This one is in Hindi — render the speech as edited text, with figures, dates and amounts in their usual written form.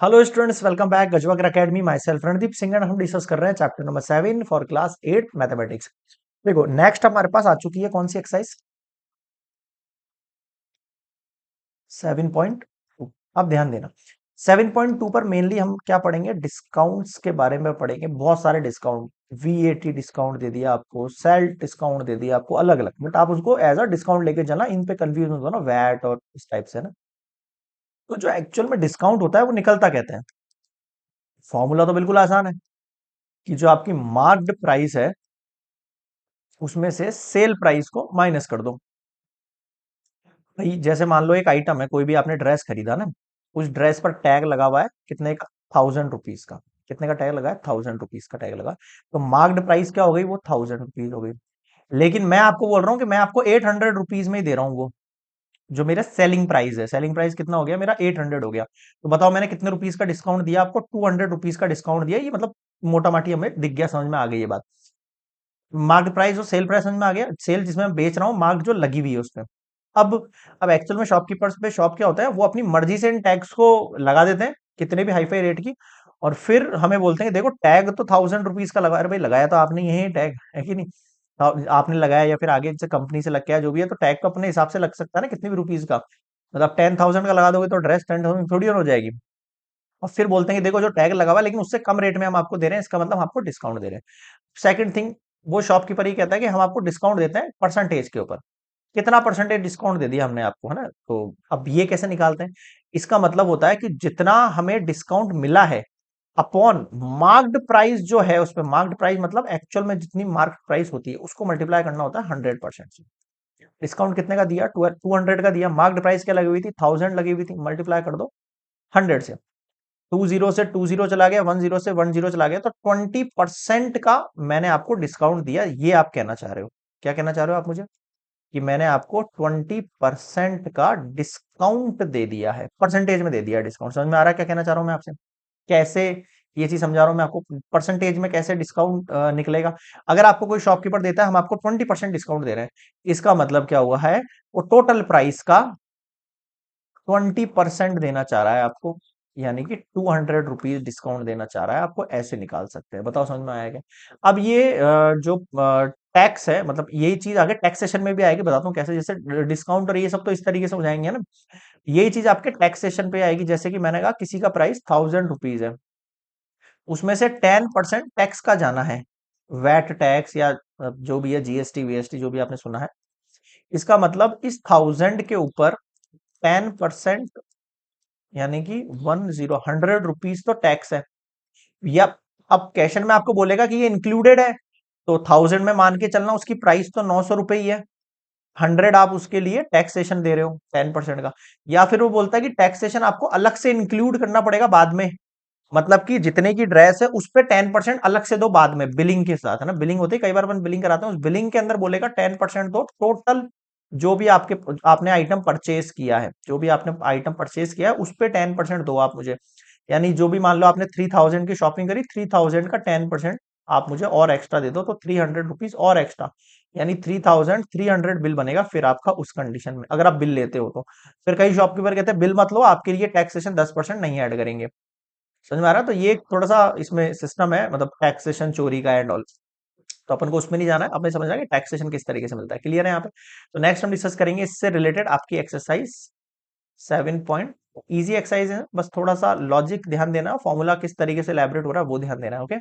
Hello students, welcome back Gajwakar academy. Myself Randeep Singh and हम डिस्कस कर रहे हैं chapter number 7 for class 8 mathematics. देखो, नेक्स्ट हमारे पास आ चुकी है कौन सी एक्सरसाइज? 7.2। अब ध्यान देना, 7.2 पर मेनली हम क्या पढ़ेंगे? डिस्काउंट्स के बारे में पढ़ेंगे। बहुत सारे डिस्काउंट, वीएटी डिस्काउंट दे दिया आपको, सेल डिस्काउंट दे दिया आपको, अलग अलग, बट आप उसको एज अ डिस्काउंट लेके चलना। इन पे कंफ्यूज मत होना, वैट और इस टाइप से ना। तो जो एक्चुअल में डिस्काउंट होता है वो निकलता कहते हैं। फॉर्मूला तो बिल्कुल आसान है कि जो आपकी मार्क्ड प्राइस है उसमें से सेल प्राइस को माइनस कर दो। भाई जैसे मान लो एक आइटम है, कोई भी आपने ड्रेस खरीदा ना, उस ड्रेस पर टैग लगा हुआ है कितने का? 1000 रुपीज का। कितने का टैग लगा है? 1000 रुपीज का टैग लगा। तो मार्क्ड प्राइस क्या हो गई? वो 1000 रुपीज हो गई। लेकिन मैं आपको बोल रहा हूँ कि मैं आपको 800 रुपीज में ही दे रहा हूँ। वो जो मेरा सेलिंग प्राइस है, सेलिंग प्राइस कितना हो गया मेरा? 800 हो गया। तो बताओ मैंने कितने रुपीज का डिस्काउंट दिया आपको? 200 रुपीज का डिस्काउंट दिया। ये मतलब मोटा माटी हमें दिख गया, समझ में आ गई ये बात। मार्क प्राइस और सेल प्राइस समझ में आ गया। सेल जिसमें मैं बेच रहा हूँ, मार्क जो लगी हुई है उसमें। अब अब एक्चुअल में शॉपकीपर्स पे शॉप क्या होता है, वो अपनी मर्जी से इन टैग्स को लगा देते हैं, कितने भी हाईफाई रेट की। और फिर हमें बोलते हैं कि देखो टैग तो 1000 रुपीज का लगा। अरे भाई, लगाया तो आपने यही टैग है कि नहीं? आपने लगाया या फिर आगे से कंपनी से लग गया, जो भी है, तो टैग तो अपने हिसाब से लग सकता है ना, कितने भी रुपीज का। मतलब 10,000 का लगा दोगे तो ड्रेस 10,000 थोड़ी और हो जाएगी। और फिर बोलते हैं कि देखो जो टैग लगा हुआ है, लेकिन उससे कम रेट में हम आपको दे रहे हैं, इसका मतलब हम आपको डिस्काउंट दे रहे हैं। सेकंड थिंग, वो शॉपकीपर ही कहता है कि हम आपको डिस्काउंट देते हैं परसेंटेज के ऊपर। कितना परसेंटेज डिस्काउंट दे दिया हमने आपको, है ना? तो अब ये कैसे निकालते हैं? इसका मतलब होता है कि जितना हमें डिस्काउंट मिला है अपॉन मार्क्ड प्राइस जो है, उसमें मार्क्ड प्राइस मतलब एक्चुअल में जितनी मार्क्ड प्राइस होती है उसको मल्टीप्लाई करना होता है 100% से। डिस्काउंट कितने का दिया? 200 का दिया। मार्क्ड प्राइस क्या लगी हुई थी? 1000 लगी हुई थी। मल्टीप्लाई कर दो 100 से। 20 से 20 चला गया, 10 से 10 चला गया, तो 20% का मैंने आपको डिस्काउंट दिया। ये आप कहना चाह रहे हो? क्या कहना चाह रहे हो आप मुझे? कि मैंने आपको 20% का डिस्काउंट दे दिया है, परसेंटेज में दे दिया है डिस्काउंट। समझ में आ रहा है क्या कहना चाह रहा हूं मैं आपसे? कैसे ये चीज समझा रहा हूं मैं आपको, परसेंटेज में कैसे डिस्काउंट निकलेगा। अगर आपको कोई शॉपकीपर देता है हम आपको 20% डिस्काउंट दे रहे हैं, इसका मतलब क्या हुआ है? वो टोटल प्राइस का 20% देना चाह रहा है आपको, यानी कि 200 रुपीज डिस्काउंट देना चाह रहा है आपको। ऐसे निकाल सकते हैं। बताओ समझ में आया क्या? अब ये जो टैक्स है, मतलब यही चीज आगे टैक्सेशन में भी आएगी। बताता हूँ कैसे। जैसे डिस्काउंट और ये सब तो इस तरीके से हो जाएंगे ना, यही चीज आपके टैक्सेशन पे आएगी। जैसे कि मैंने कहा किसी का प्राइस 1000 रुपीज है, उसमें से 10% टैक्स का जाना है, वैट टैक्स या जो भी है, जीएसटी वीएसटी जो भी आपने सुना है। इसका मतलब इस 1000 के ऊपर 10%, यानी कि 100 रुपीज तो टैक्स है। या अब क्वेश्चन में आपको बोलेगा कि ये इंक्लूडेड है, तो 1000 में मान के चलना उसकी प्राइस तो 900 रुपए ही है। 100 आप उसके लिए टैक्सेशन दे रहे हो 10% का। या फिर वो बोलता है कि टैक्सेशन आपको अलग से इंक्लूड करना पड़ेगा बाद में। मतलब कि जितने की ड्रेस है उस पे 10% अलग से दो बाद में, बिलिंग के साथ, है ना? बिलिंग होती है, कई बार अपन बिलिंग कराते हैं, उस बिलिंग के अंदर बोलेगा 10% दो टोटल। जो भी आपने आइटम परचेज किया है, जो भी आपने आइटम परचेज किया है उस पे 10% दो आप मुझे। यानी जो भी मान लो आपने 3000 की शॉपिंग करी, 3000 का 10% आप मुझे और एक्स्ट्रा दे दो, तो 300 रुपीज और एक्स्ट्रा, यानी 3300 बिल बनेगा फिर आपका उस कंडीशन में, अगर आप बिल लेते हो तो। फिर कई शॉपकीपर कहते हैं बिल मत लो, आपके लिए टैक्सेशन 10% नहीं ऐड करेंगे। समझ में आ रहा है? तो ये एक थोड़ा सा इसमें सिस्टम है, मतलब टैक्सेशन चोरी का एंड ऑल। तो अपन को उसमें नहीं जाना है, अपने समझ आएगा टैक्सेशन किस तरीके से मिलता है। क्लियर है यहाँ पे? तो नेक्स्ट हम डिस्कस करेंगे इससे रिलेटेड आपकी एक्सरसाइज 7 पॉइंट। इजी एक्सरसाइज है, बस थोड़ा सा लॉजिक ध्यान देना, फॉर्मूला किस तरीके से elaborate हो रहा है वो ध्यान देना है। ओके।